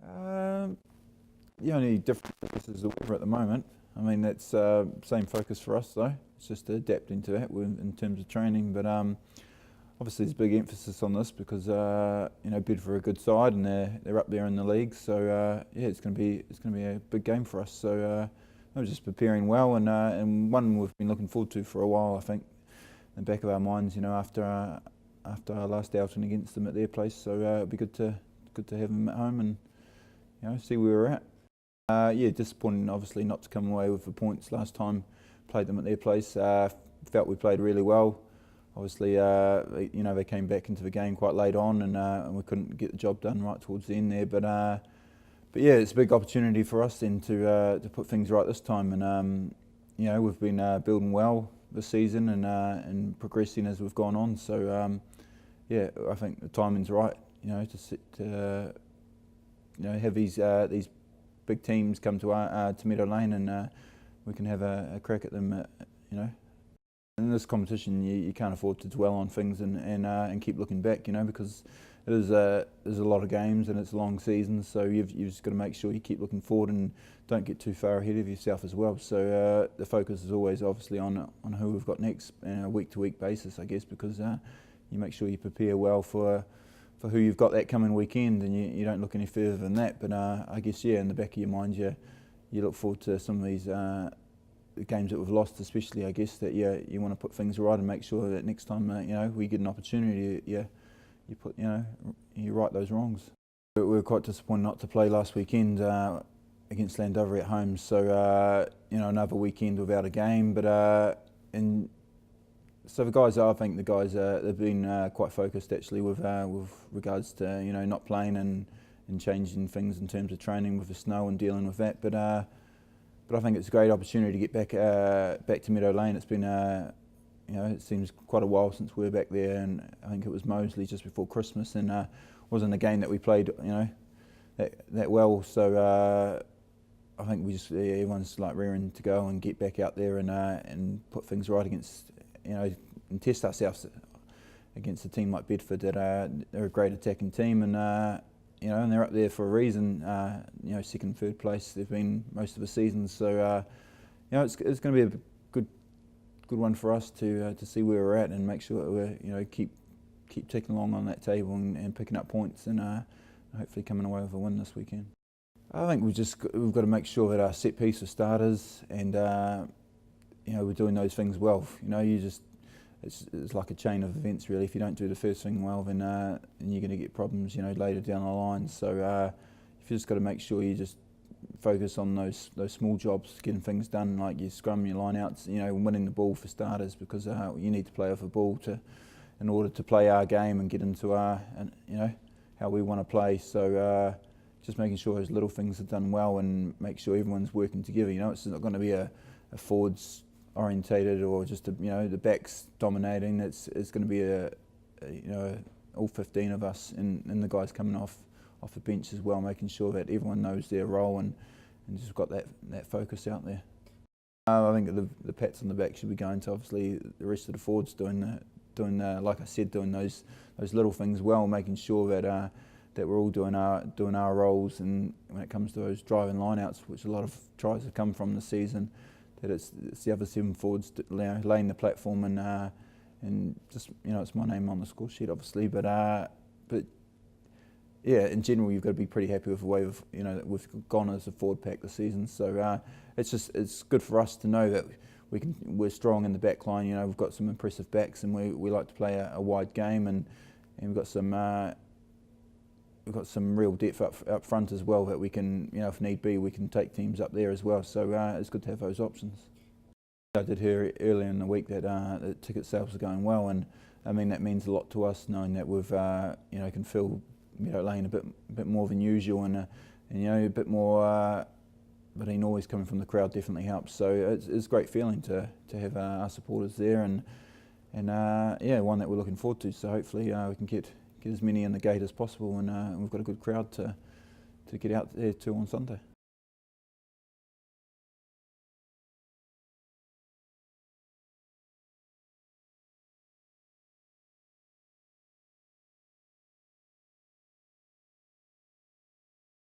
Um, the only difference is the weather at the moment. I mean, that's same focus for us though. It's just adapting to that in terms of training. But obviously, there's big emphasis on this because Bedford are a good side and they're up there in the league. So yeah, it's going to be a big game for us. So we're just preparing well and one we've been looking forward to for a while. I think in the back of our minds, after our last outing against them at their place. So it'd be good to have them at home and see where we're at. Yeah, disappointing obviously not to come away with the points last time. Played them at their place. Felt we played really well. Obviously, they came back into the game quite late on, and we couldn't get the job done right towards the end there. But yeah, it's a big opportunity for us then to put things right this time. And we've been building well this season and progressing as we've gone on. So yeah, I think the timing's right. To have these big teams come to Meadow Lane and we can have a crack at them. In this competition, you can't afford to dwell on things and keep looking back. Because there's a lot of games and it's a long season. So you've just got to make sure you keep looking forward and don't get too far ahead of yourself as well. So the focus is always obviously on who we've got next on a week-to-week basis, I guess, because you make sure you prepare well for who you've got that coming weekend, and you don't look any further than that. But I guess, yeah, in the back of your mind, you look forward to some of these games that we've lost, especially, I guess, that you want to put things right and make sure that next time we get an opportunity, you right those wrongs. We were quite disappointed not to play last weekend against Landover at home. So another weekend without a game, but so I think the guys they've been quite focused actually with regards to not playing and changing things in terms of training with the snow and dealing with that. But I think it's a great opportunity to get back to Meadow Lane. It's been it seems quite a while since we were back there, and I think it was Moseley just before Christmas, and wasn't a game that we played that well. So I think everyone's like rearing to go and get back out there and put things right against. And test ourselves against a team like Bedford that they're a great attacking team, and and they're up there for a reason. Second, third place they've been most of the season. So it's going to be a good one for us to see where we're at and make sure that we're keep ticking along on that table and picking up points and hopefully coming away with a win this weekend. I think we've got to make sure that our set piece for starters and we're doing those things well. It's like a chain of events really. If you don't do the first thing well, then you're going to get problems, later down the line. So you've just got to make sure you just focus on those small jobs, getting things done, like your scrum, your line-outs, winning the ball for starters, because you need to play off a ball in order to play our game and get into how we want to play. So just making sure those little things are done well and make sure everyone's working together. It's not going to be a forwards orientated or just the backs dominating. It's going to be all 15 of us and the guys coming off the bench as well, making sure that everyone knows their role and just got that focus out there. I think the pats on the back should be going to obviously the rest of the forwards doing like I said, doing those little things well, making sure that we're all doing our roles, and when it comes to those driving line-outs, which a lot of tries have come from this season, that it's the other 7 forwards laying the platform and just it's my name on the score sheet obviously, but yeah, in general you've got to be pretty happy with the way that we've gone as a forward pack this season. So it's good for us to know that we're strong in the back line. We've got some impressive backs and we like to play a wide game, and we've got some real depth up front as well that we can, if need be, we can take teams up there as well. So it's good to have those options. I did hear earlier in the week that the ticket sales are going well, and I mean that means a lot to us, knowing that we've can fill Meadow Lane a bit more than usual, and a bit more. But the noise coming from the crowd definitely helps. So it's a great feeling to have our supporters there, and yeah, one that we're looking forward to. So hopefully we can get as many in the gate as possible, and we've got a good crowd to get out there too on Sunday.